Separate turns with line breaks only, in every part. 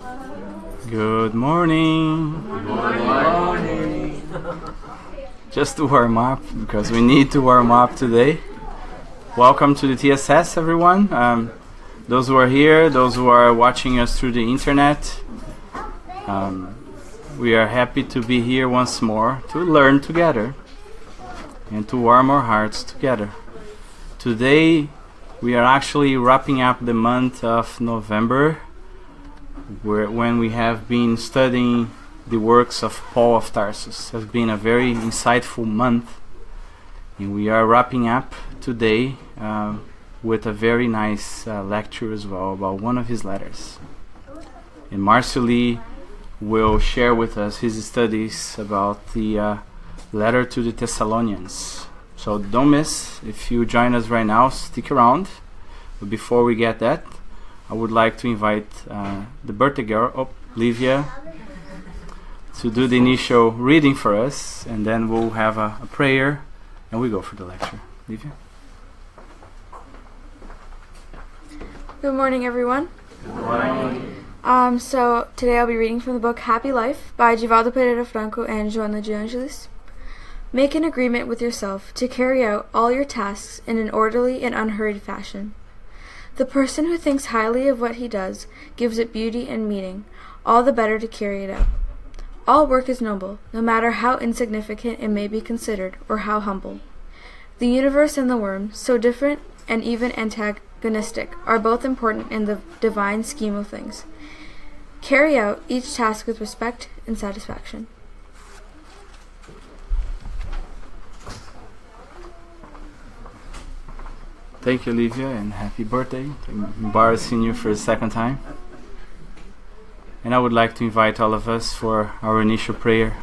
Good morning.
Good morning.
Just to warm up, because we need to warm up today. Welcome to the TSS, everyone. Those who are here, those who are watching us through the internet, we are happy to be here once more to learn together and to warm our hearts together. Today, we are actually wrapping up the month of November, when we have been studying the works of Paul of Tarsus. It has been a very insightful month, and we are wrapping up today with a very nice lecture as well about one of his letters. And Marcio Lee will share with us his studies about the letter to the Thessalonians. So don't miss. If you join us right now, stick around. But before we get that, I would like to invite the birthday girl, Livia, to do the initial reading for us, and then we'll have a prayer, and we go for the lecture. Livia?
Good morning, everyone.
Good morning.
So today I'll be reading from the book Happy Life by Givaldo Pereira Franco and Joana de Angelis. Make an agreement with yourself to carry out all your tasks in an orderly and unhurried fashion. The person who thinks highly of what he does gives it beauty and meaning, all the better to carry it out. All work is noble, no matter how insignificant it may be considered or how humble. The universe and the worm, so different and even antagonistic, are both important in the divine scheme of things. Carry out each task with respect and satisfaction.
Thank you, Livia, and happy birthday. I'm embarrassing you for the second time. And I would like to invite all of us for our initial prayer.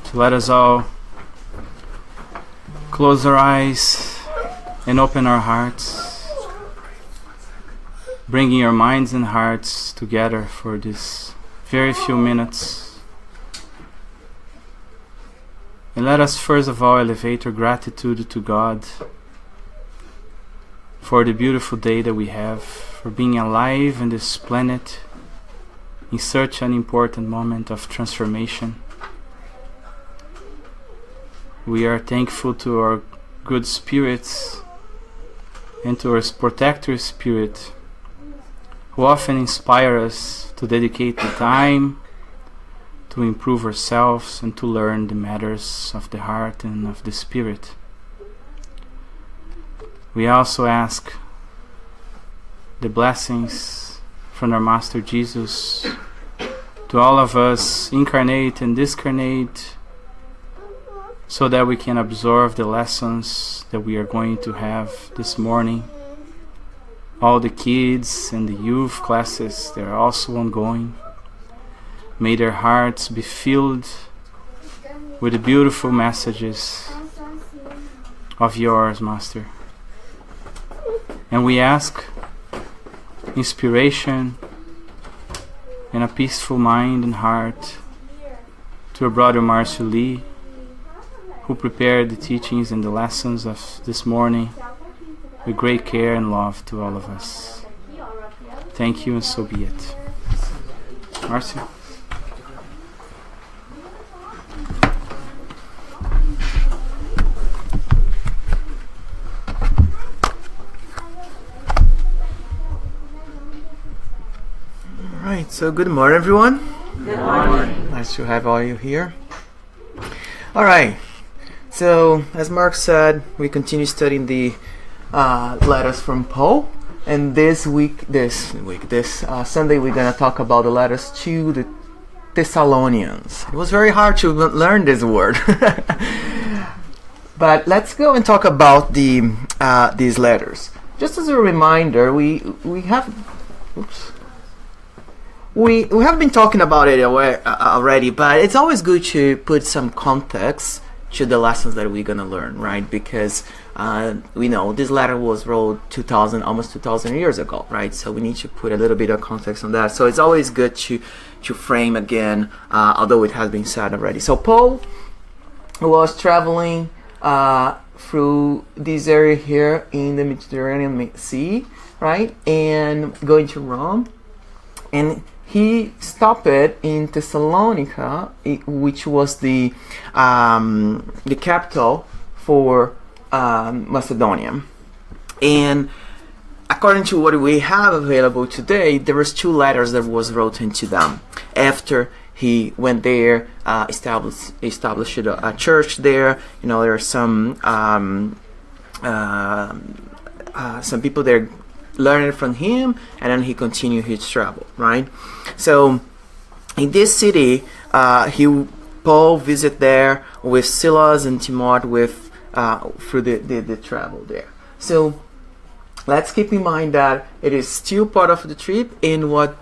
So let us all close our eyes and open our hearts, bringing our minds and hearts together for this very few minutes. And let us first of all elevate our gratitude to God for the beautiful day that we have, for being alive on this planet in such an important moment of transformation. We are thankful to our good spirits and to our protector spirit, who often inspire us to dedicate the time to improve ourselves and to learn the matters of the heart and of the spirit. We also ask the blessings from our Master Jesus to all of us, incarnate and discarnate, so that we can absorb the lessons that we are going to have this morning. All the kids and the youth classes, they are also ongoing. May their hearts be filled with the beautiful messages of yours, Master. And we ask inspiration and a peaceful mind and heart to our brother Marcio Lee, who prepared the teachings and the lessons of this morning with great care and love to all of us. Thank you, and so be it. Marcio?
Alright, so good morning, everyone.
Good morning.
Nice to have all you here. Alright, so as Mark said, we continue studying the letters from Paul. And this Sunday, we're going to talk about the letters to the Thessalonians. It was very hard to learn this word. But let's go and talk about these letters. Just as a reminder, we have been talking about it already, but it's always good to put some context to the lessons that we're going to learn, right? Because we know this letter was wrote almost 2,000 years ago, right? So we need to put a little bit of context on that. So it's always good to frame again, although it has been said already. So Paul was traveling through this area here in the Mediterranean Sea, right? And going to Rome. and he stopped in Thessalonica, which was the capital for Macedonia. And according to what we have available today, there was 2 letters that was written to them after he went there, established a church there. There are some people there learning from him, and then he continued his travel, right? So in this city, Paul visit there with Silas and Timothy through the travel there. So let's keep in mind that it is still part of the trip, and what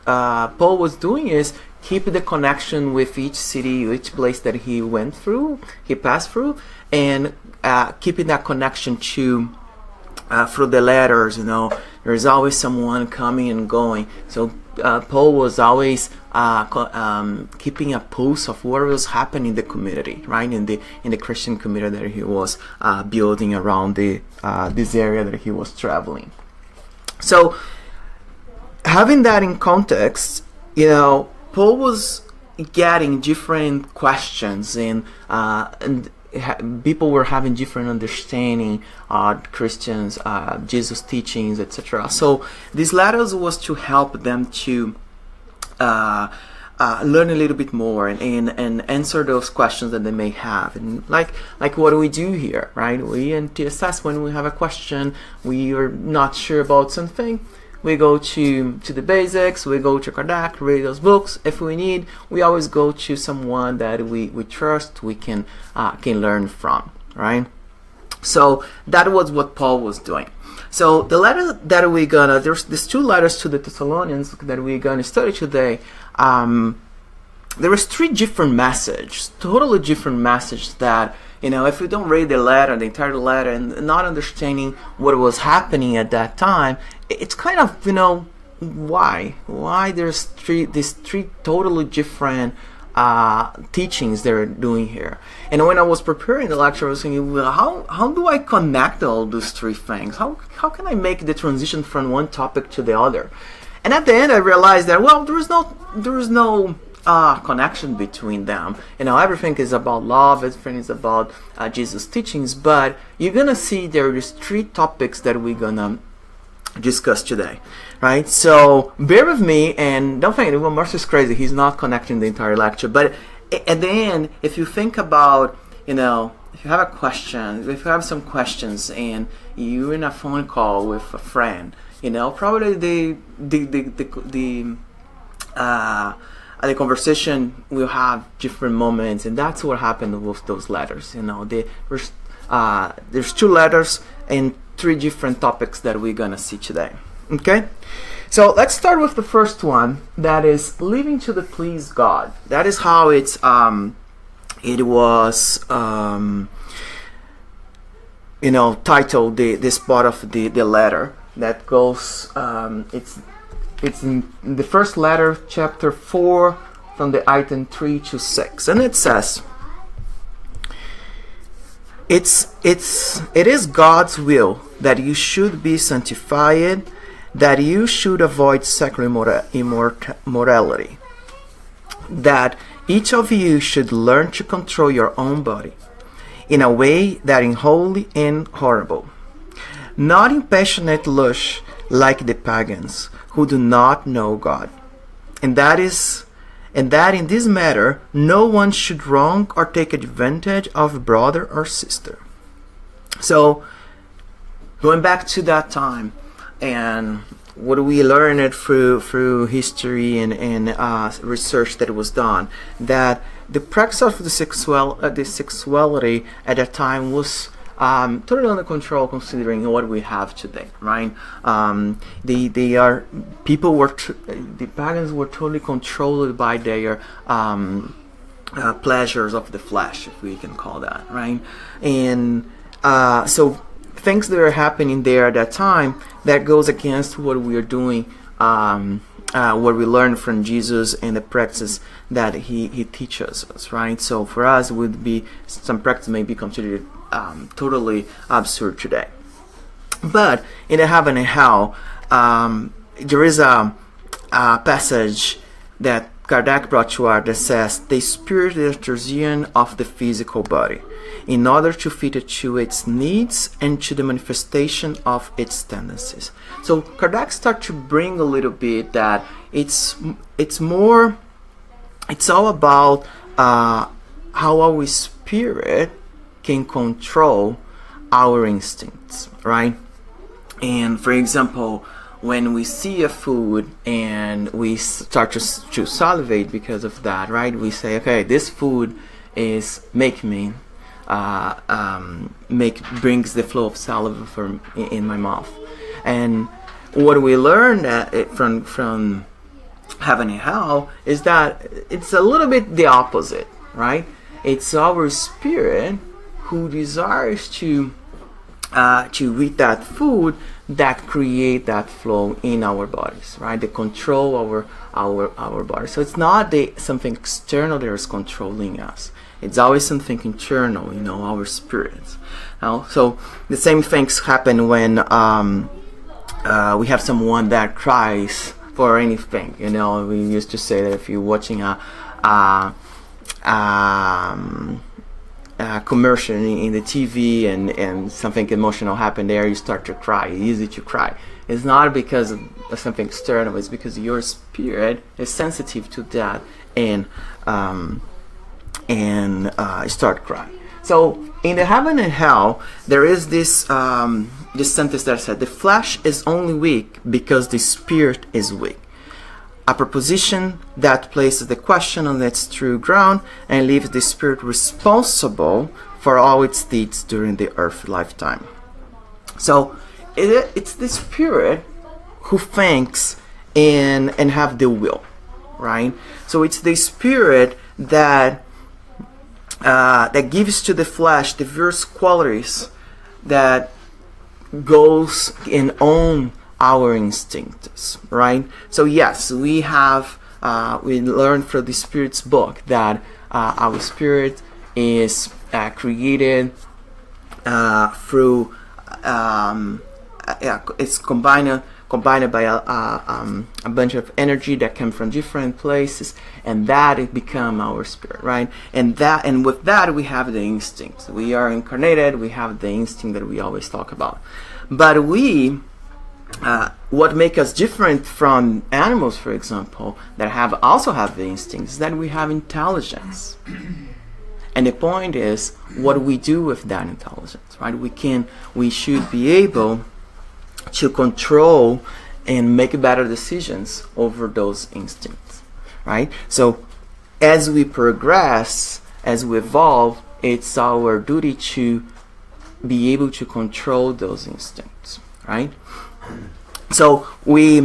Paul was doing is keep the connection with each city, each place that he passed through, and keeping that connection to through the letters. There's always someone coming and going. So Paul was always keeping a pulse of what was happening in the community, right? In the Christian community that he was building around this area that he was traveling. So having that in context, Paul was getting different questions, and people were having different understanding Christians, Jesus teachings, etc. So these letters was to help them to learn a little bit more and answer those questions that they may have. And like what do we do here, right? We assess when we have a question, we are not sure about something. We go to the basics, we go to Kardec, read those books. If we need, we always go to someone that we trust, we can learn from, right? So that was what Paul was doing. So the letter that there's these 2 letters to the Thessalonians that we're gonna study today. There was 3 different messages, totally different messages that, if we don't read the entire letter, and not understanding what was happening at that time, it's kind of, why there's these three totally different teachings they're doing here. And when I was preparing the lecture, I was thinking, well, how do I connect all those 3 things? How can I make the transition from one topic to the other? And at the end, I realized that, well, there is no connection between them. Everything is about love, everything is about Jesus' teachings, but you're gonna see there is 3 topics that we're gonna discuss today, right? So bear with me, and don't think, well, Marcio is crazy, he's not connecting the entire lecture. But at the end, if you think about, if you have a question, if you have some questions, and you're in a phone call with a friend, probably the conversation will have different moments, and that's what happened with those letters. There's 2 letters and 3 different topics that we're gonna see today. Okay, so let's start with the first one, that is living to please God. That is how it was titled, this part of the letter that goes. It's in the first letter, chapter 4, from the item 3 to 6, and it says, It is God's will that you should be sanctified, that you should avoid sexual immorality, that each of you should learn to control your own body in a way that is holy and horrible, not in passionate lust like the pagans who do not know God, and that in this matter no one should wrong or take advantage of a brother or sister. So going back to that time, and what we learned through history and research that was done, that the practice of the sexuality at that time was totally under control, considering what we have today, right? The pagans were totally controlled by their pleasures of the flesh, if we can call that, right? And so things that are happening there at that time that goes against what we are doing, what we learn from Jesus and the practices that he teaches us, right? So for us, would be some practice may be considered totally absurd today. But in the heaven and hell, there is a passage that Kardec brought to us that says, the spirit is the artisan of the physical body, in order to fit it to its needs and to the manifestation of its tendencies. So Kardec starts to bring a little bit that it's all about how our spirit can control our instincts, right? And for example, when we see a food and we start to salivate because of that, right? We say, okay, this food is brings the flow of saliva in my mouth. And what we learned from Heaven and Hell is that it's a little bit the opposite, right? It's our spirit who desires to eat that food that create that flow in our bodies, right? They control our body. So it's not something external that is controlling us. It's always something internal, our spirits. So the same things happen when we have someone that cries for anything. We used to say that if you're watching a commercial in the TV and something emotional happened there, you start to cry. It's easy to cry. It's not because of something external. It's because your spirit is sensitive to that and start crying. So in the Heaven and Hell, there is this sentence that said, the flesh is only weak because the spirit is weak. A proposition that places the question on its true ground and leaves the spirit responsible for all its deeds during the earth lifetime. So it's the spirit who thinks and have the will, right? So it's the spirit that gives to the flesh the various qualities that goes and own our instincts, right? So yes, we learned from the Spirit's book that our spirit is created through it's combined by a bunch of energy that come from different places, and that it become our spirit, right? And with that we have the instincts. We are incarnated. We have the instinct that we always talk about, but what makes us different from animals, for example, that also have the instincts, is that we have intelligence. And the point is what we do with that intelligence, right? We should be able to control and make better decisions over those instincts, right? So as we progress, as we evolve, it's our duty to be able to control those instincts, right? So we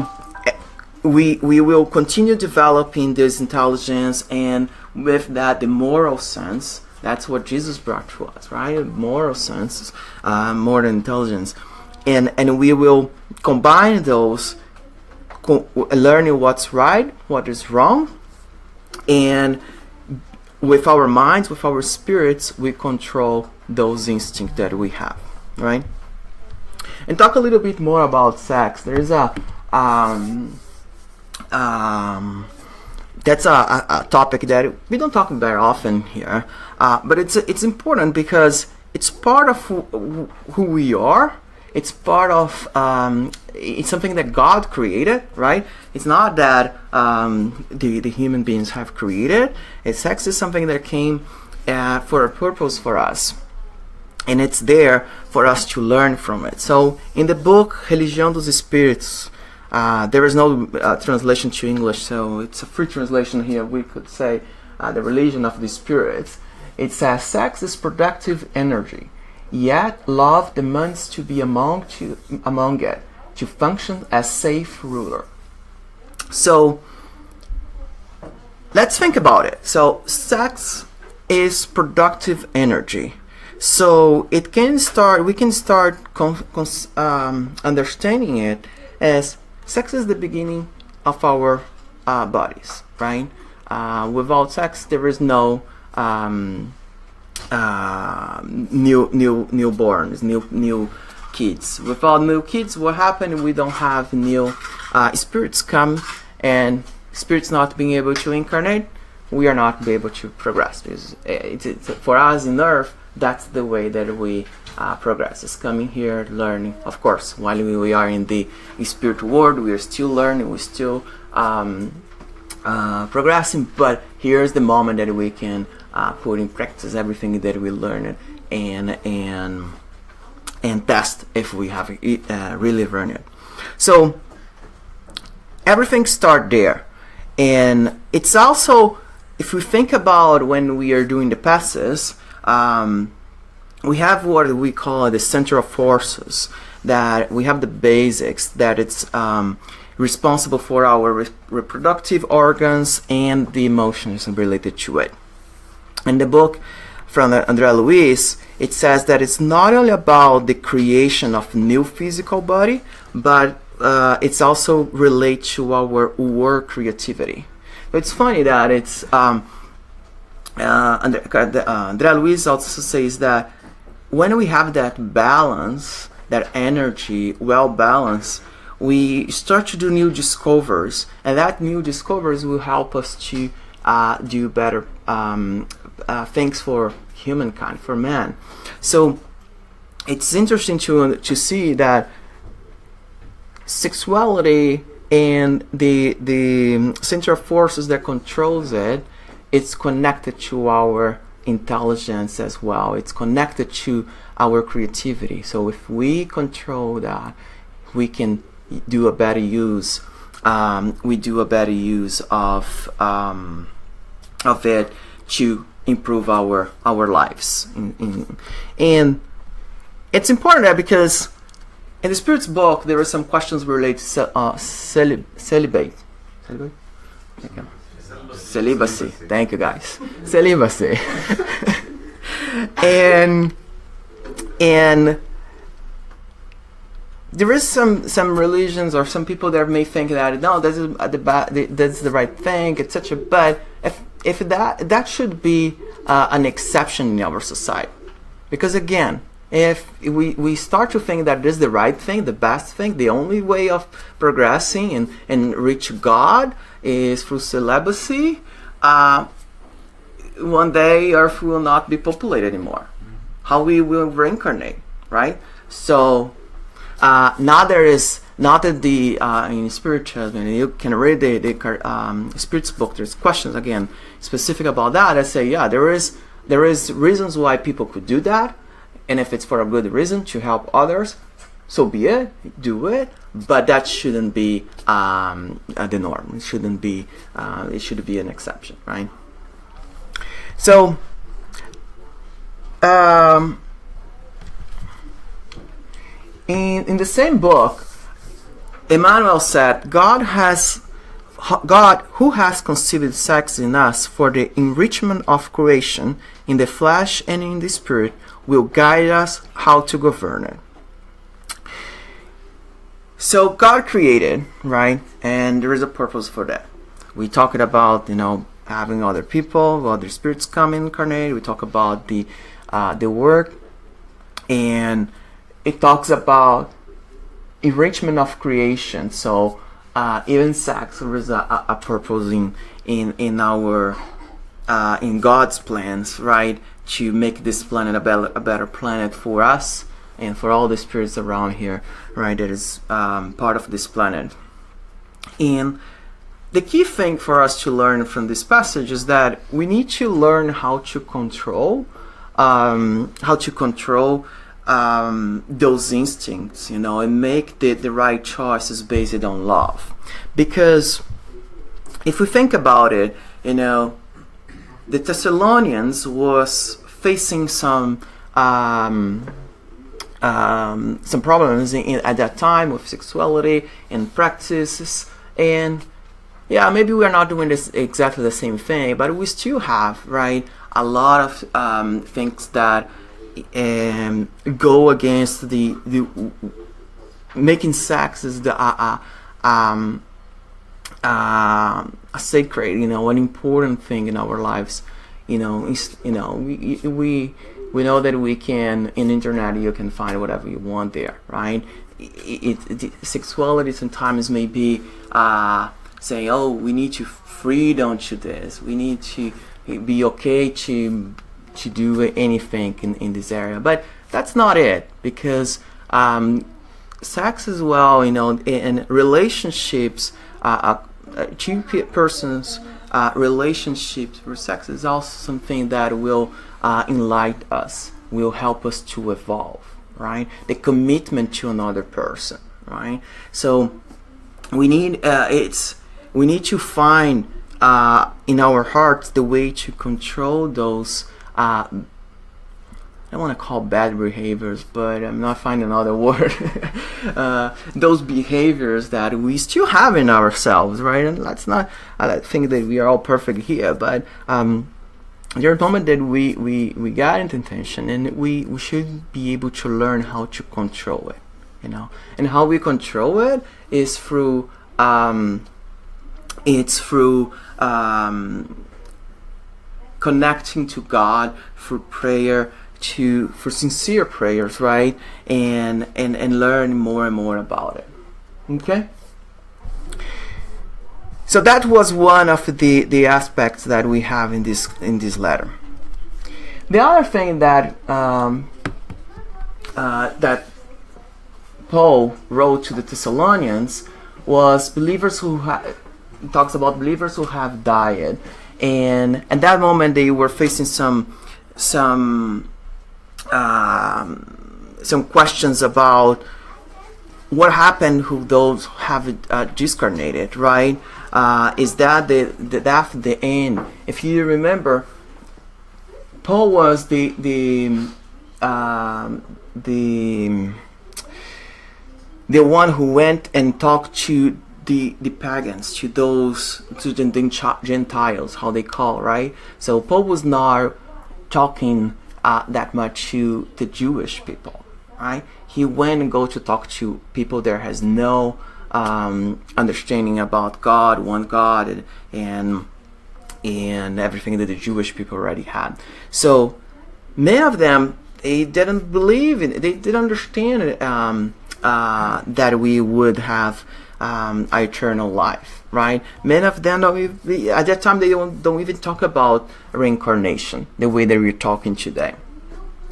will continue developing this intelligence, and with that, the moral sense. That's what Jesus brought to us, right? Moral sense, more than intelligence, and we will combine those, learning what's right, what is wrong, and with our minds, with our spirits, we control those instincts that we have, right? And talk a little bit more about sex. There is that's a topic that we don't talk very often here, but it's important because it's part of who we are. It's part of it's something that God created, right? It's not that the human beings have created. Sex is something that came for a purpose for us. And it's there for us to learn from it. So in the book Religião dos Espíritos, there is no translation to English, so it's a free translation here. We could say the religion of the spirits. It says, sex is productive energy, yet love demands to be among it, to function as safe ruler. So let's think about it. So sex is productive energy. So we can start understanding it as sex is the beginning of our bodies, right? Without sex, there is no newborns, new kids. Without new kids, what happens? We don't have new spirits come and spirits not being able to incarnate, we are not be able to progress. It's for us in Earth, that's the way that we progress. It's coming here, learning. Of course, while we are in the spiritual world, we are still learning, we're still progressing, but here's the moment that we can put in practice everything that we learned and test if we have really learned it. So everything starts there. And it's also, if we think about when we are doing the passes, we have what we call the center of forces, that we have the basics, that it's responsible for our reproductive organs and the emotions related to it. In the book from André Luiz, it says that it's not only about the creation of new physical body, but it's also related to our work creativity. It's funny that it's André Luiz also says that when we have that balance, that energy well balanced, we start to do new discoveries, and that new discoveries will help us to do better things for humankind, for man. So it's interesting to see that sexuality and the center of forces that controls it, it's connected to our intelligence as well. It's connected to our creativity. So if we control that, we can do a better use. We do a better use of it to improve our lives. And it's important that because in the Spirit's book there are some questions related to celibate. Okay. Celibacy. Thank you, guys. Celibacy. and there is some religions or some people that may think that no, that's the right thing, etc. But if that should be an exception in our society, because again, if we start to think that this is the right thing, the best thing, the only way of progressing and reach God is through celibacy, one day Earth will not be populated anymore. How we will reincarnate, right? So now there is not that the in Spiritism, and you can read the Spirit's book. There's questions again specific about that. I say there is reasons why people could do that. And if it's for a good reason to help others, so be it, do it. But that shouldn't be the norm. It shouldn't be. It should be an exception, right? So, in the same book, Emmanuel said, God who has conceived sex in us for the enrichment of creation in the flesh and in the spirit, will guide us how to govern it. So God created, right? And there is a purpose for that. We talked about, having other people, other spirits come incarnate. We talk about the work, and it talks about enrichment of creation. So even sex, there is a purpose in God's plans, right? To make this planet a better planet for us and for all the spirits around here, right? That is part of this planet. And the key thing for us to learn from this passage is that we need to learn how to control those instincts, and make the right choices based on love. Because if we think about it, the Thessalonians was facing some problems at that time with sexuality and practices, and maybe we're not doing this exactly the same thing, but we still have, right, a lot of things that go against the making sex is a sacred, an important thing in our lives. We know that we can, in internet you can find whatever you want there, right? Sexuality sometimes may be saying, oh, we need to freedom to this. We need to be okay to do anything in this area. But that's not it, because sex as well, in relationships, two persons' relationships for sex is also something that will enlighten us, will help us to evolve, right? The commitment to another person, right? So we need to find in our hearts the way to control those. I don't want to call bad behaviors, but I'm not finding another word. Those behaviors that we still have in ourselves, right? And let's not think that we are all perfect here, but there's a moment that we got into tension, and we should be able to learn how to control it, And how we control it is through connecting to God through prayer, for sincere prayers, right? And learn more and more about it. Okay? So that was one of the aspects that we have in this letter. The other thing that that Paul wrote to the Thessalonians was talks about believers who have died, and at that moment they were facing some questions about what happened who those have discarnated, right? Is that the death at the end? If you remember, Paul was the one who went and talked to the pagans, to the Gentiles, how they call, right? So Paul was not talking that much to the Jewish people, right? He went and go to talk to people that has no understanding about God, one God, and everything that the Jewish people already had. So many of them, they didn't believe in it. They didn't understand that we would have eternal life, right? Many of them at that time they don't even talk about reincarnation the way that we're talking today.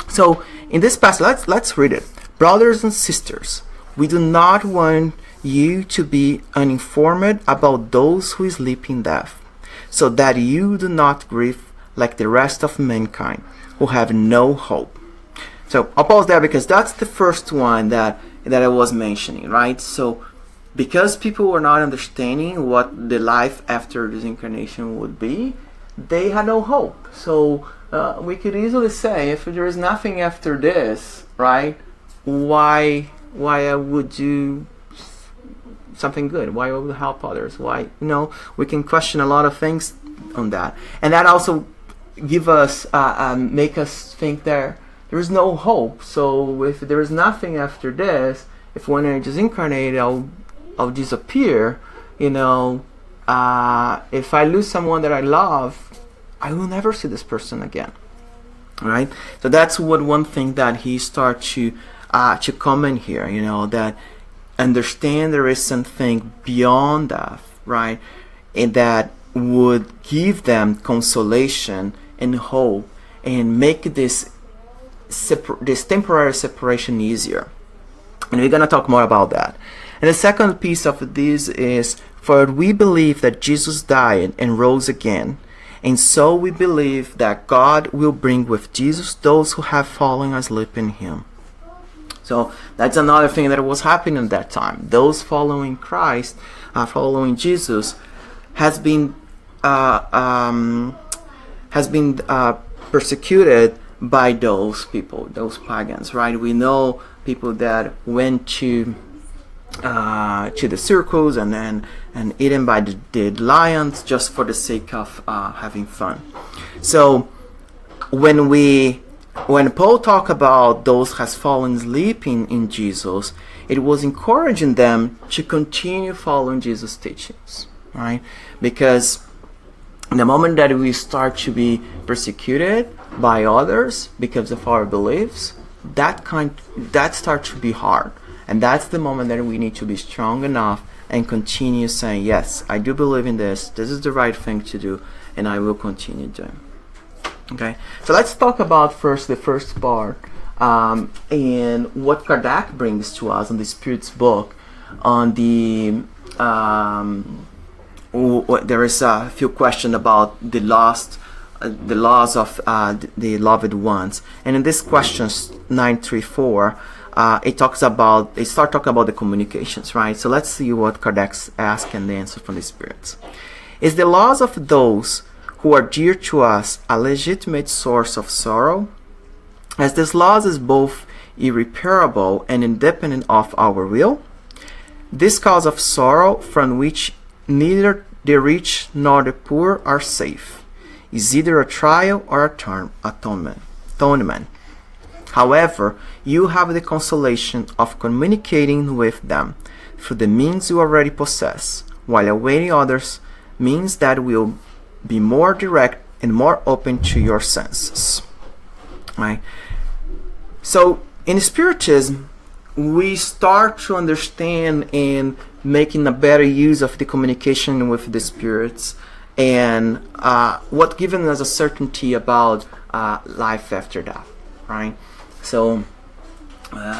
So in this passage, let's read it. Brothers and sisters, we do not want you to be uninformed about those who sleep in death, so that you do not grieve like the rest of mankind who have no hope. So I'll pause there because that's the first one that I was mentioning, right? So because people were not understanding what the life after this incarnation would be, they had no hope. So we could easily say, if there is nothing after this, right? Why I would do something good? Why I would help others? Why? We can question a lot of things on that, and that also give us make us think there is no hope. So if there is nothing after this, if when I disincarnate, I'll disappear. If I lose someone that I love, I will never see this person again. Right? So that's one thing that he starts to comment here. That understand there is something beyond death, right? And that would give them consolation and hope and make this temporary separation easier. And we're going to talk more about that. And the second piece of this is, for we believe that Jesus died and rose again, and so we believe that God will bring with Jesus those who have fallen asleep in him. So that's another thing that was happening at that time. Those following Christ, following Jesus, has been persecuted by those people, those pagans, right? We know people that went to the circus and eaten by the lions just for the sake of having fun. So when Paul talked about those has fallen asleep in Jesus, it was encouraging them to continue following Jesus' teachings, right? Because the moment that we start to be persecuted by others because of our beliefs, that starts to be hard. And that's the moment that we need to be strong enough and continue saying, yes, I do believe in this. This is the right thing to do, and I will continue doing. Okay, so let's talk about the first part, and what Kardec brings to us in the Spirit's book on the there is a few questions about the laws of the loved ones, and in this questions 934, it starts talking about the communications, right? So let's see what Kardec asks and the answer from the spirits. Is the loss of those who are dear to us a legitimate source of sorrow? As this loss is both irreparable and independent of our will, this cause of sorrow, from which neither the rich nor the poor are safe, is either a trial or a atonement. However, you have the consolation of communicating with them through the means you already possess, while awaiting others means that will be more direct and more open to your senses. Right? So, in Spiritism, we start to understand and making a better use of the communication with the spirits, and what given us a certainty about life after death, right? So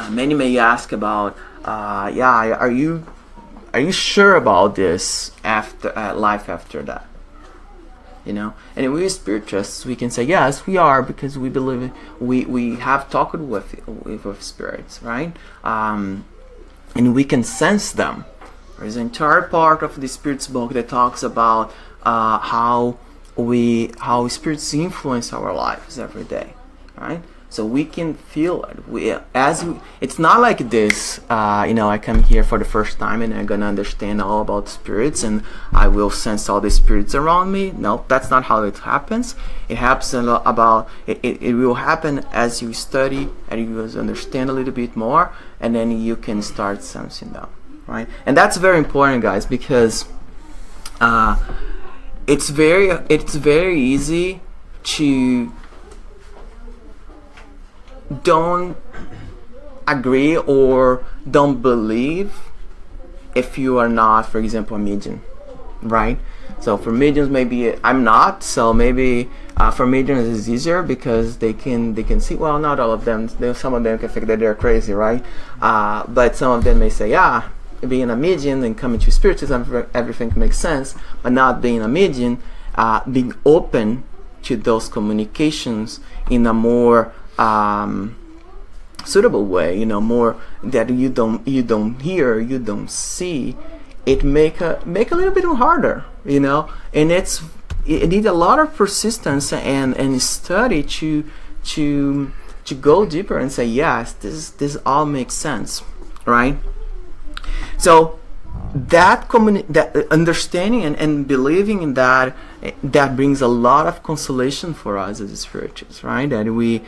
many may ask about, are you sure about this after life after death? You know, and we as spiritists, we can say yes, we are, because we believe we have talked with spirits, right? And we can sense them. There's an entire part of the Spirit's book that talks about how spirits influence our lives every day, right? So we can feel it. It's not like this. I come here for the first time and I'm gonna understand all about spirits and I will sense all the spirits around me. No, that's not how it happens. It happens it will happen as you study and you understand a little bit more, and then you can start sensing them, right? And that's very important, guys, because it's very easy to don't agree or don't believe if you are not, for example, a medium, right? So for mediums, maybe I'm not, so maybe for mediums it's easier because they can see, well, not all of them, some of them can think that they're crazy, right? But some of them may say, yeah, being a medium and coming to spiritism, everything makes sense, but not being a medium, being open to those communications in a more suitable way, more that you don't hear, you don't see, it make a little bit harder, and it needs a lot of persistence and study to go deeper and say, yes, this all makes sense, right? So that understanding and believing in that brings a lot of consolation for us as spirituals, right? That we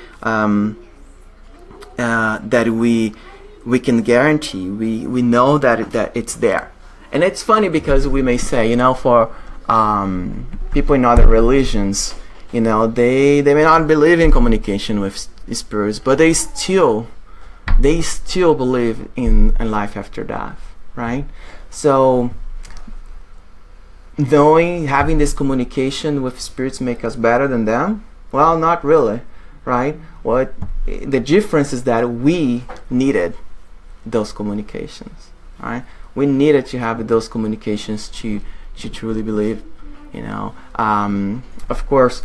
can guarantee, we know that it's there. And it's funny because we may say, for people in other religions, they may not believe in communication with spirits, but they still believe in life after death, right? So having this communication with spirits make us better than them? Well, not really, right? What the difference is that we needed those communications, right? We needed to have those communications to truly believe, Of course,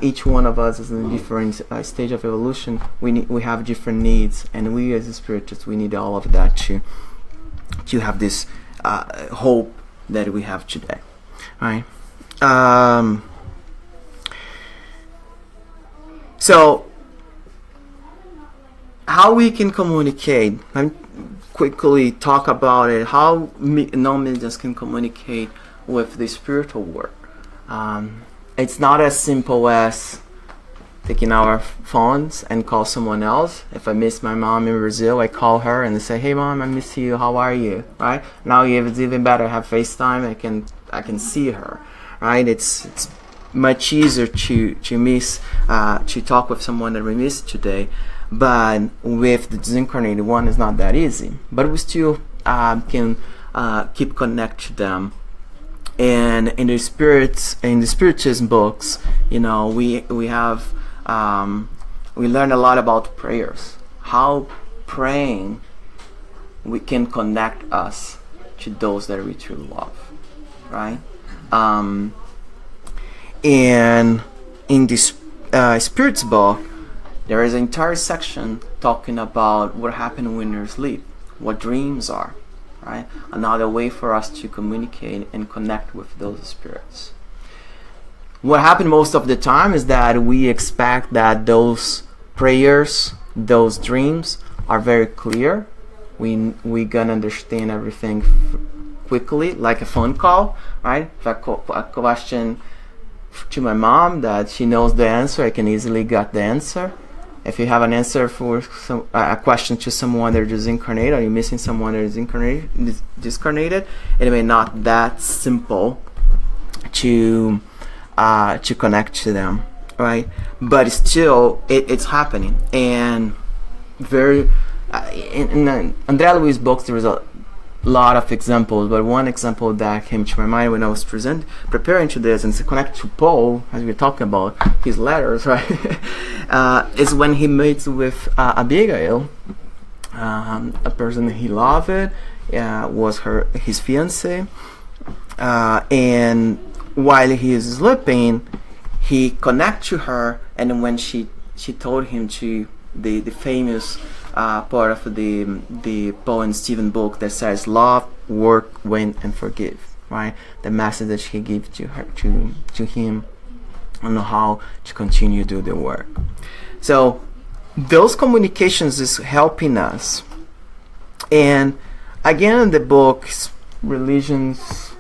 each one of us is in a different stage of evolution. We have different needs, and we as spiritists, we need all of that to have this hope that we have today, right? So how we can communicate? Let me quickly talk about it. How non-mediums can communicate with the spiritual world. It's not as simple as taking our phones and call someone else. If I miss my mom in Brazil, I call her and say, "Hey mom, I miss you. How are you?" Right? Now it's even better. I have FaceTime. I can see her. Right? It's much easier to talk with someone that we missed today. But with the disincarnated one, it's not that easy. But we still can keep connect to them. And in the Spiritism books, we have we learn a lot about prayers, how praying we can connect us to those that we truly love, right? And in this Spirit's book, there is an entire section talking about what happens when you're asleep, what dreams are, right? Another way for us to communicate and connect with those spirits. What happens most of the time is that we expect that those prayers, those dreams are very clear. We gonna understand everything quickly, like a phone call, right? If I call a question to my mom that she knows the answer, I can easily get the answer. If you have an answer for a question to someone that is incarnated, or you're missing someone that is discarnated, it may not that simple to connect to them, right? But still, it's happening. And very in Andrea Luiz's books, there is a lot of examples, but one example that came to my mind when I was preparing to this, and it's connected to Paul, as we were talking about his letters, right? Is when he meets with Abigail, a person he loved, was his fiancée, and while he is sleeping, he connects to her, and when she told him to the famous part of the Paul and Stephen book that says love, work, win, and forgive, right? The message that he gives to her, to him, on how to continue to do the work. So those communications is helping us. And again, the book Religions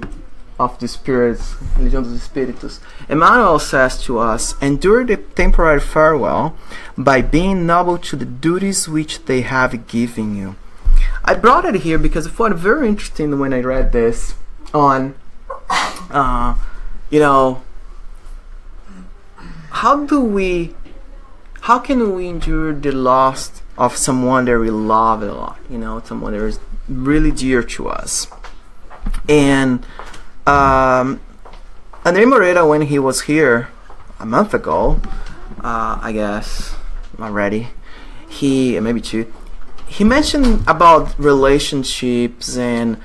of the Spirits, Religião dos Espíritos, Emmanuel says to us, endure the temporary farewell by being noble to the duties which they have given you. I brought it here because I found it very interesting when I read this on, how can we endure the loss of someone that we love a lot, someone that is really dear to us. And Andre Moreta, when he was here a month ago, I guess already, maybe two, he mentioned about relationships and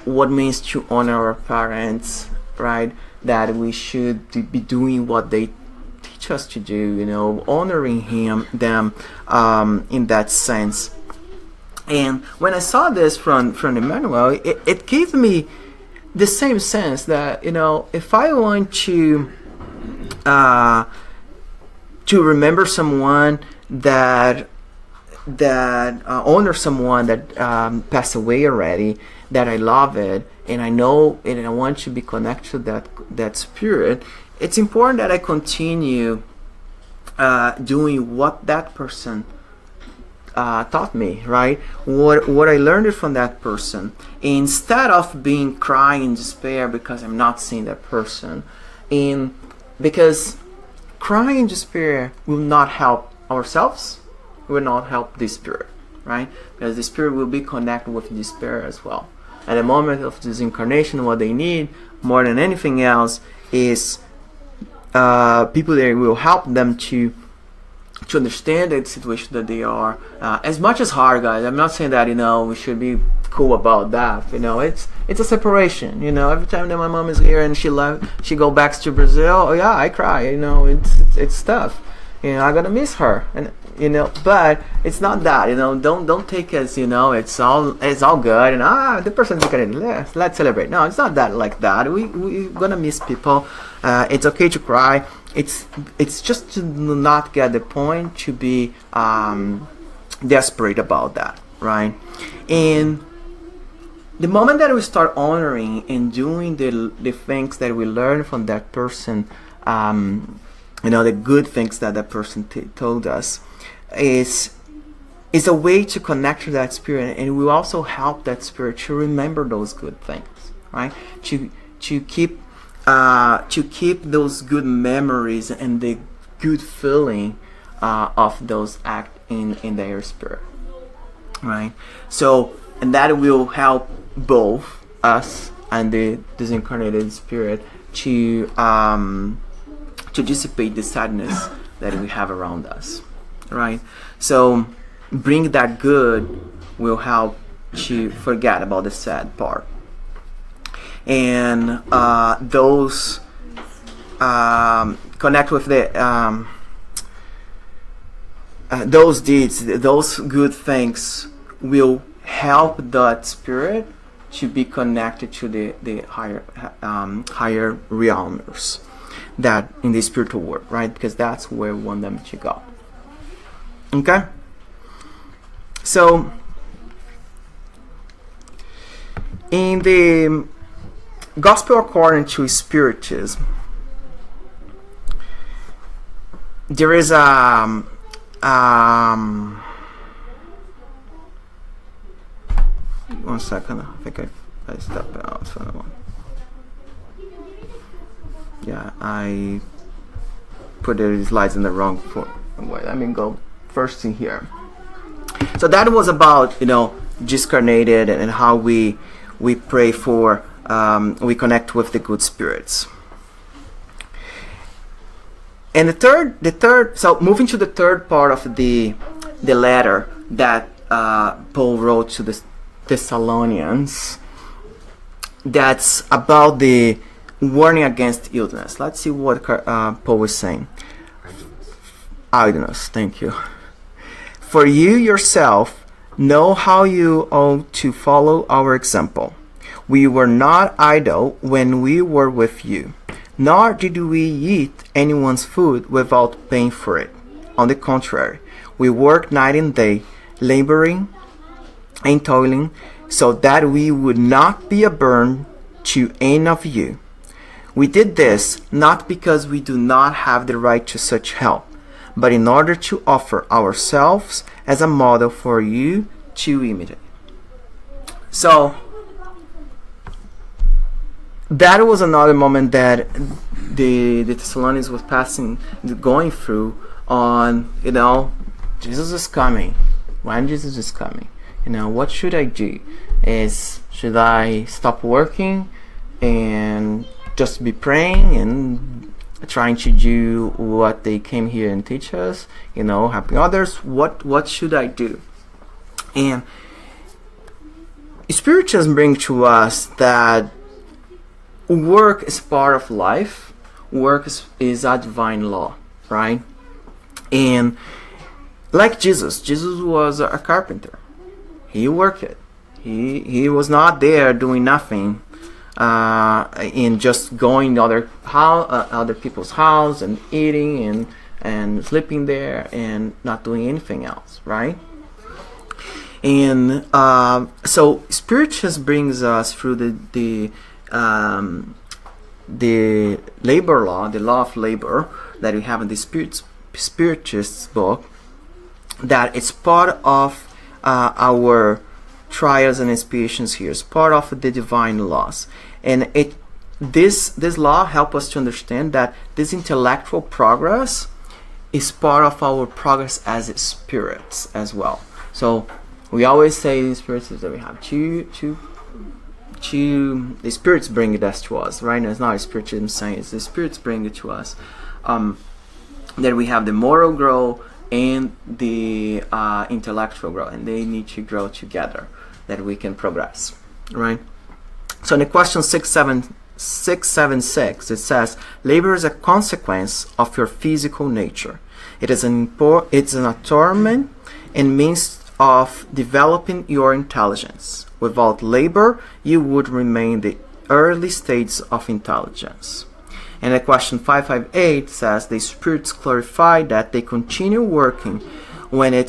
what means to honor our parents, right? That we should be doing what they teach us to do, honoring them in that sense. And when I saw this from Emmanuel, it gave me the same sense that if I want to remember someone that honor someone that passed away already, that I love it, and I know and I want to be connected to that spirit, it's important that I continue doing what that person taught me, right? What I learned from that person, instead of being crying in despair because I'm not seeing that person, because crying in despair will not help ourselves, will not help the spirit, right? Because the spirit will be connected with despair as well. At the moment of this incarnation, what they need more than anything else is people that will help them to understand the situation that they are. As much as hard, guys. I'm not saying that we should be cool about that. It's a separation. Every time that my mom is here and she go back to Brazil. Oh yeah, I cry. It's tough. I'm gonna miss her, and but it's not that. Don't take as it's all good and the person's gonna let's celebrate. No, it's not that like that. We're gonna miss people. It's okay to cry. It's just to not get the point to be desperate about that, right? And the moment that we start honoring and doing the things that we learn from that person, the good things that person told us, is a way to connect to that spirit, and we also help that spirit to remember those good things, right? To keep those good memories and the good feeling of those acts in their spirit, right? So and that will help both us and the disincarnated spirit to dissipate the sadness that we have around us, right? So bring that good will help to forget about the sad part. And those connect with the those deeds, those good things will help that spirit to be connected to the higher realms that in the spiritual world, right? Because that's where we want them to go. Okay? So in the Gospel according to Spiritism, there is one second, I think I stepped out for one. Yeah, I put the slides in the wrong way. Let me go first in here. So that was about, discarnated and how we pray for, we connect with the good spirits. And the third. So moving to the third part of the letter that Paul wrote to the Thessalonians, that's about the warning against illness. Let's see what Paul is saying. Idleness, thank you. For you yourself know how you ought to follow our example. We were not idle when we were with you, nor did we eat anyone's food without paying for it. On the contrary, we worked night and day, laboring and toiling, so that we would not be a burden to any of you. We did this not because we do not have the right to such help, but in order to offer ourselves as a model for you to imitate. So that was another moment that the Thessalonians was going through on, Jesus is coming. When Jesus is coming, what should I do? Should I stop working and just be praying and trying to do what they came here and teach us, helping others? What should I do? And Spiritism brings to us that work is part of life. Work is a divine law, right? And like Jesus was a carpenter. He worked it. He was not there doing nothing, in just going to other people's house and eating and sleeping there and not doing anything else, right? And so Spiritism brings us through the labor law, the law of labor that we have in the Spiritist book, that it's part of our trials and expiations here. It's part of the divine laws, and this law helps us to understand that this intellectual progress is part of our progress as spirits as well. So we always say in Spiritism that we have the spirits bring it to us, right? And it's not Spiritism saying, it's the spirits bring it to us. That we have the moral growth and the intellectual growth, and they need to grow together, that we can progress, right? So in the question 676, it says, labor is a consequence of your physical nature. It's an adornment and means of developing your intelligence. Without labor, you would remain in the early stages of intelligence. And the question 558 says, the spirits clarify that they continue working when in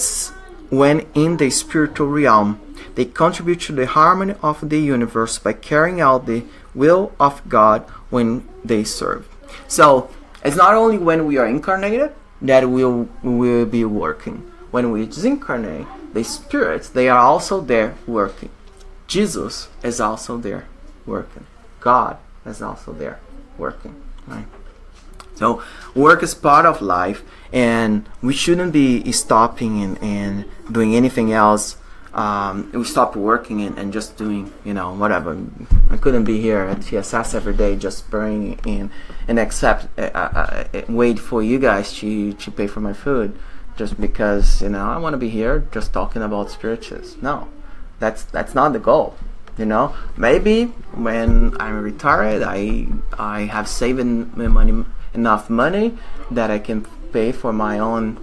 the spiritual realm. They contribute to the harmony of the universe by carrying out the will of God when they serve. So it's not only when we are incarnated that we will be working. When we disincarnate, the spirits, they are also there working. Jesus is also there working. God is also there working. Right? So work is part of life, and we shouldn't be stopping and doing anything else we stopped working and just doing, whatever. I couldn't be here at TSS every day just bringing in and wait for you guys to pay for my food just because, I want to be here just talking about Spiritists. No, that's not the goal. Maybe when I'm retired, I have saved enough money that I can pay for my own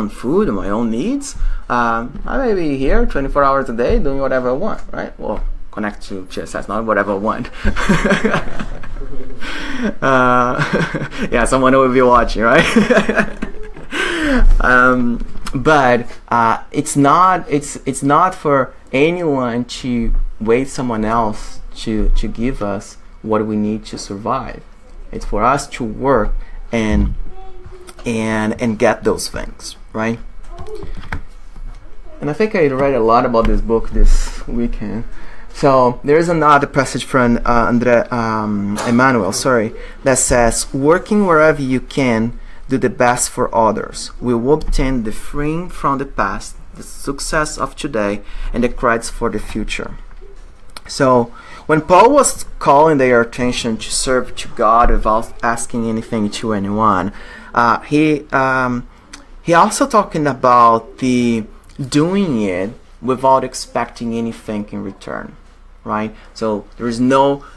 food and my own needs. I may be here 24 hours a day doing whatever I want, right? Well, connect to TSS, not whatever I want. Yeah, someone will be watching, right? But it's not for anyone to wait someone else to give us what we need to survive. It's for us to work and get those things, right? And I think I read a lot about this book this weekend. So there's another passage from Emmanuel, that says, "Working wherever you can, do the best for others. We will obtain the freeing from the past, the success of today, and the credits for the future." So when Paul was calling their attention to serve to God without asking anything to anyone, he also talking about the doing it without expecting anything in return, right? So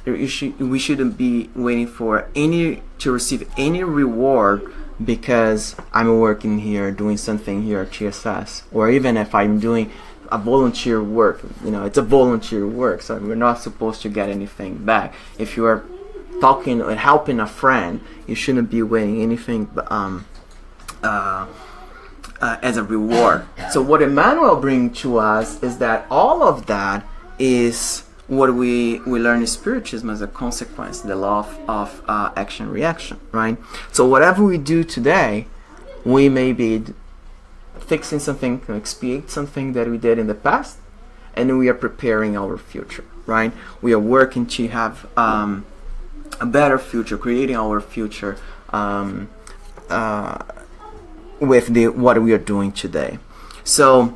we shouldn't be waiting for to receive any reward because I'm working here, doing something here at TSS, or even if I'm doing a volunteer work, it's a volunteer work, so we're not supposed to get anything back. If you are talking or helping a friend, you shouldn't be waiting anything as a reward. So what Emmanuel brings to us is that all of that is what we learn in Spiritism as a consequence, the law of action-reaction, right? So whatever we do today, we may be fixing something, expiate something that we did in the past, and we are preparing our future, right? We are working to have a better future, creating our future with what we are doing today. So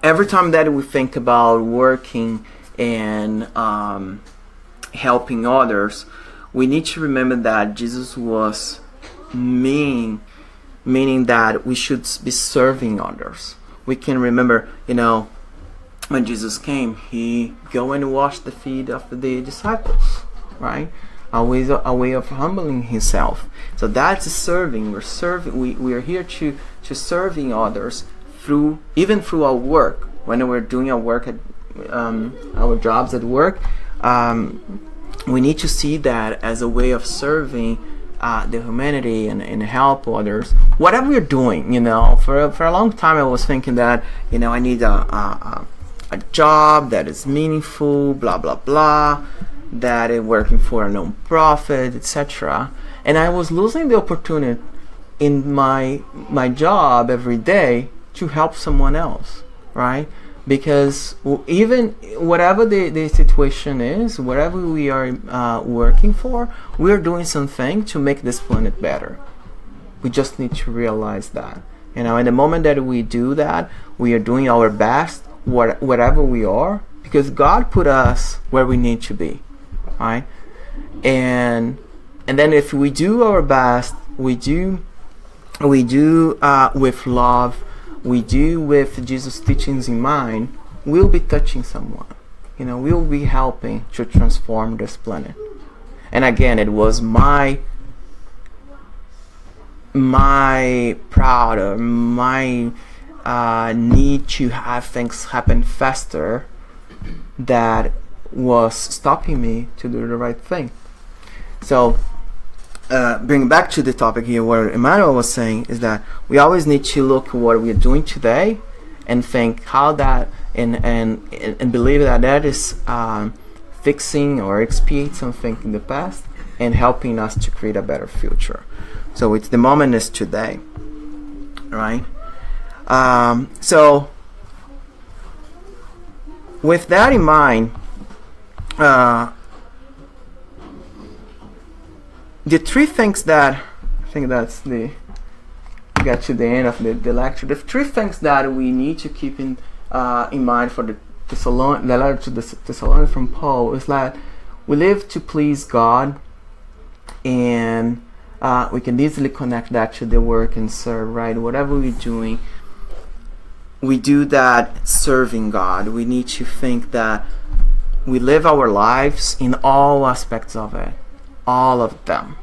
every time that we think about working and helping others, we need to remember that Jesus was meaning that we should be serving others. We can remember, when Jesus came, he go and washed the feet of the disciples, right? A way of humbling himself. So that's serving. We're serving. We are here to serving others even through our work. When we're doing our work at our jobs at work, we need to see that as a way of serving the humanity and help others. Whatever we're doing, for a long time I was thinking that I need a job that is meaningful, blah blah blah, that is working for a non-profit, etc. And I was losing the opportunity in my job every day to help someone else, right? Because even whatever the situation is, whatever we are working for, we are doing something to make this planet better. We just need to realize that. In the moment that we do that, we are doing our best, whatever we are, because God put us where we need to be, right? And then if we do our best, we do with love, we do with Jesus' teachings in mind, we'll be touching someone. We'll be helping to transform this planet. And again, it was my need to have things happen faster that was stopping me to do the right thing. So bringing back to the topic here, what Emmanuel was saying is that we always need to look at what we're doing today and think how that and believe that is fixing or expiate something in the past and helping us to create a better future. So it's the moment is today, right? So with that in mind, the three things that I think that's the get to the end of the lecture, the 3 things that we need to keep in mind for the letter to the Thessalonians from Paul is that we live to please God, and we can easily connect that to the work and serve, right? Whatever we're doing, we do that serving God. We need to think that we live our lives in all aspects of it, all of them,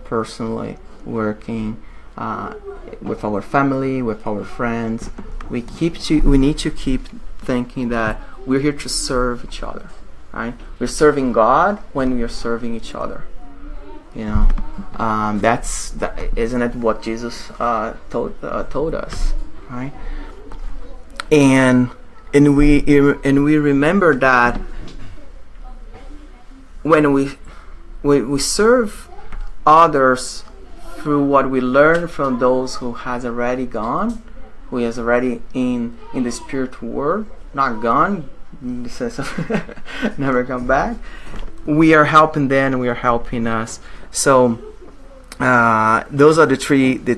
personally, working, with our family, with our friends. We need to keep thinking that we're here to serve each other, right? We're serving God when we are serving each other. Isn't it what Jesus told us, right? And we remember that when we serve others through what we learn from those who has already gone, who is already in the spiritual world, not gone in the sense of never come back, we are helping them and we are helping us. So those are the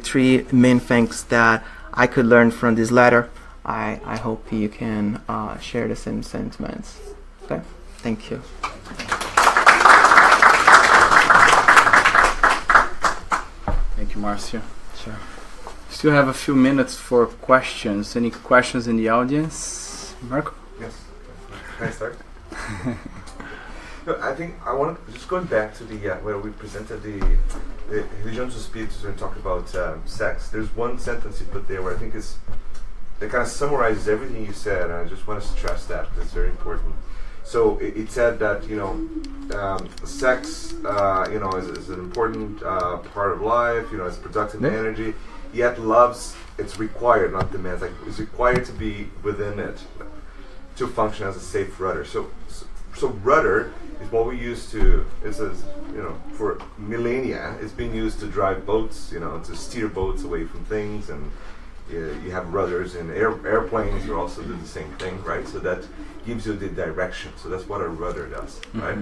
three main things that I could learn from this letter. I hope you can share the same sentiments. Okay, thank you.
Thank you, Marcio. Sure. Still have a few minutes for questions. Any questions in the audience? Marco?
Yes. Can I start? No, I think I want to just going back to the where we presented the religion to Spiritist and talked about sex. There's one sentence you put there where I think that kind of summarizes everything you said, and I just want to stress that because it's very important. So it said that sex is an important part of life. It's productive energy. Yet it's required, not demands. Like it's required to be within it to function as a safe rudder. So rudder is what we use to. For millennia, it's been used to drive boats. To steer boats away from things, and you have rudders in airplanes. You also do the same thing, right? So that gives you the direction. So that's what a rudder does, right?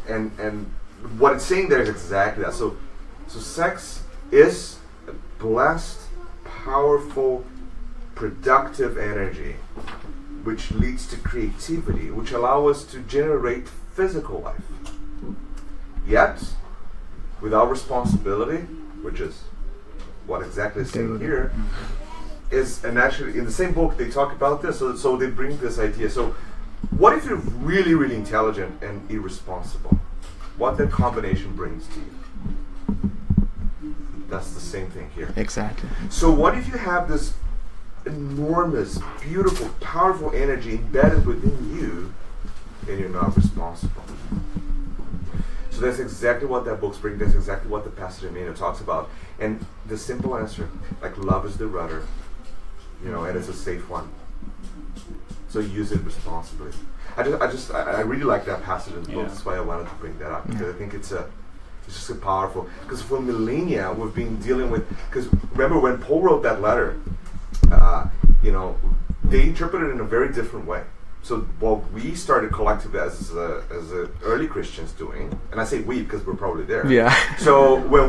And what it's saying there is exactly that. So sex is a blessed, powerful, productive energy which leads to creativity, which allow us to generate physical life. Yet, without responsibility, which is what exactly is saying here, and actually in the same book they talk about this, so they bring this idea. So what if you're really, really intelligent and irresponsible? What that combination brings to you? That's the same thing here.
Exactly.
So what if you have this enormous, beautiful, powerful energy embedded within you and you're not responsible? So that's exactly what that book's bringing. That's exactly what the passage in Mena talks about. And the simple answer, like love is the rudder, and it's a safe one. So use it responsibly. I really like that passage in the book. That's why I wanted to bring that up, because I think it's just so powerful. Because for millennia we've been dealing with. Because remember when Paul wrote that letter, they interpreted it in a very different way. So what we started collectively as early Christians doing, and I say we because we're probably there.
Yeah.
So when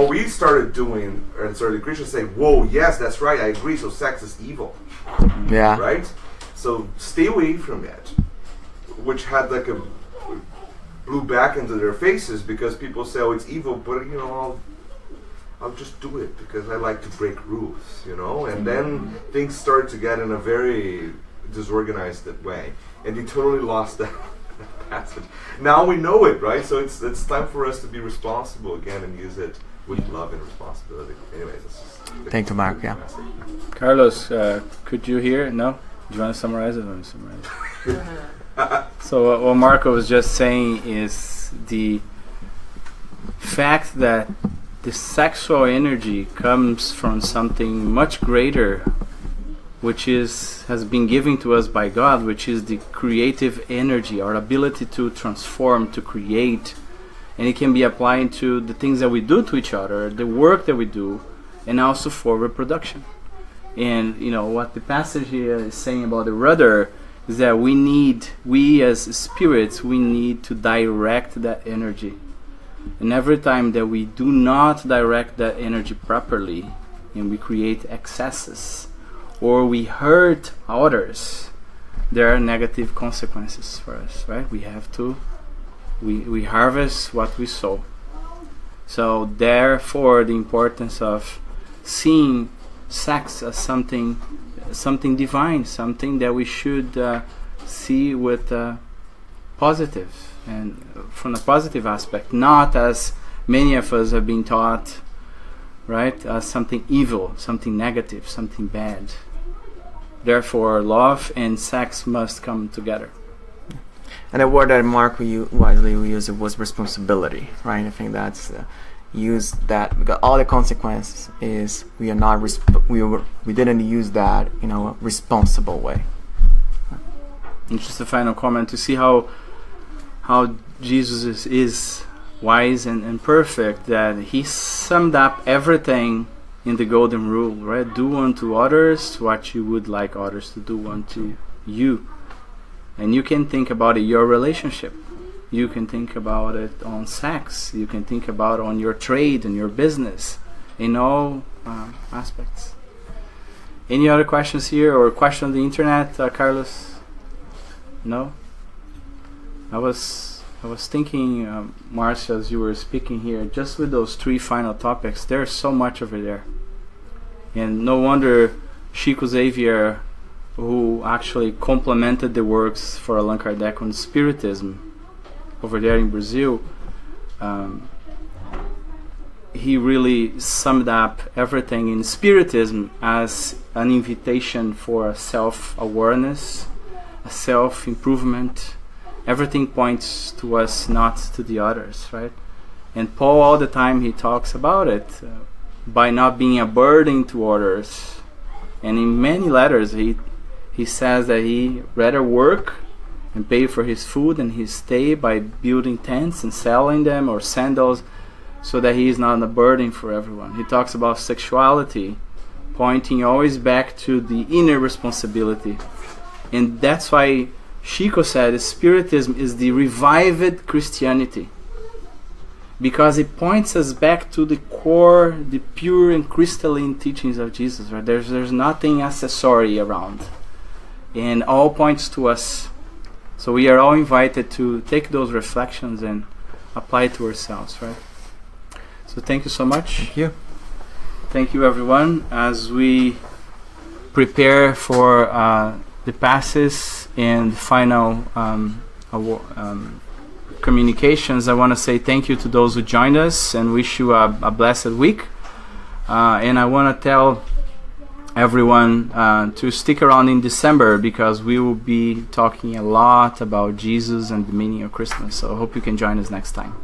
we started doing as early Christians, say, whoa, yes, that's right, I agree. So sex is evil.
Yeah.
Right. So stay away from it, which had like a blew back into their faces because people say, oh, it's evil, but I'll just do it because I like to break rules, and then things start to get in a very disorganized way, and you totally lost that passage. Now we know it, right? So it's time for us to be responsible again and use it with love and responsibility. Anyways,
thank you, Mark. Yeah.
Carlos, could you hear? No? Do you want to summarize it? Let me summarize it. So what Marco was just saying is the fact that the sexual energy comes from something much greater, which has been given to us by God, which is the creative energy, our ability to transform, to create, and it can be applied to the things that we do to each other, the work that we do, and also for reproduction. And what the passage here is saying about the rudder is that we as spirits, we need to direct that energy And every time that we do not direct that energy properly, and we create excesses, or we hurt others, there are negative consequences for us, right? We have to, we harvest what we sow. So therefore, the importance of seeing sex as something divine, something that we should see with positive, and from a positive aspect, not as many of us have been taught, right, as something evil, something negative, something bad. Therefore, love and sex must come together.
And the word that Mark wisely used was responsibility, right? I think that's use that, because all the consequences is we are not we didn't use that in a responsible way.
And just a final comment to see how Jesus is wise and perfect, that he summed up everything in the golden rule, right? Do unto others what you would like others to do unto you. And you can think about it, your relationship. You can think about it on sex. You can think about it on your trade and your business, in all aspects. Any other questions here, or question on the internet, Carlos? No? I was thinking, Marcia, as you were speaking here, just with those 3 final topics, there's so much over there. And no wonder Chico Xavier, who actually complemented the works for Allan Kardec on Spiritism over there in Brazil, he really summed up everything in Spiritism as an invitation for a self-awareness, a self-improvement. Everything points to us, not to the others, right? And Paul, all the time, he talks about it, by not being a burden to others. And in many letters, he says that he rather work and pay for his food and his stay by building tents and selling them, or sandals, so that he is not a burden for everyone. He talks about sexuality, pointing always back to the inner responsibility. And that's why Chico said Spiritism is the revived Christianity, because it points us back to the core, the pure and crystalline teachings of Jesus. Right? There's nothing accessory around, and all points to us. So we are all invited to take those reflections and apply it to ourselves. Right? So thank you so much.
Thank you.
Thank you, everyone. As we prepare for the passes and final communications, I want to say thank you to those who joined us and wish you a blessed week. And I want to tell everyone to stick around in December, because we will be talking a lot about Jesus and the meaning of Christmas. So I hope you can join us next time.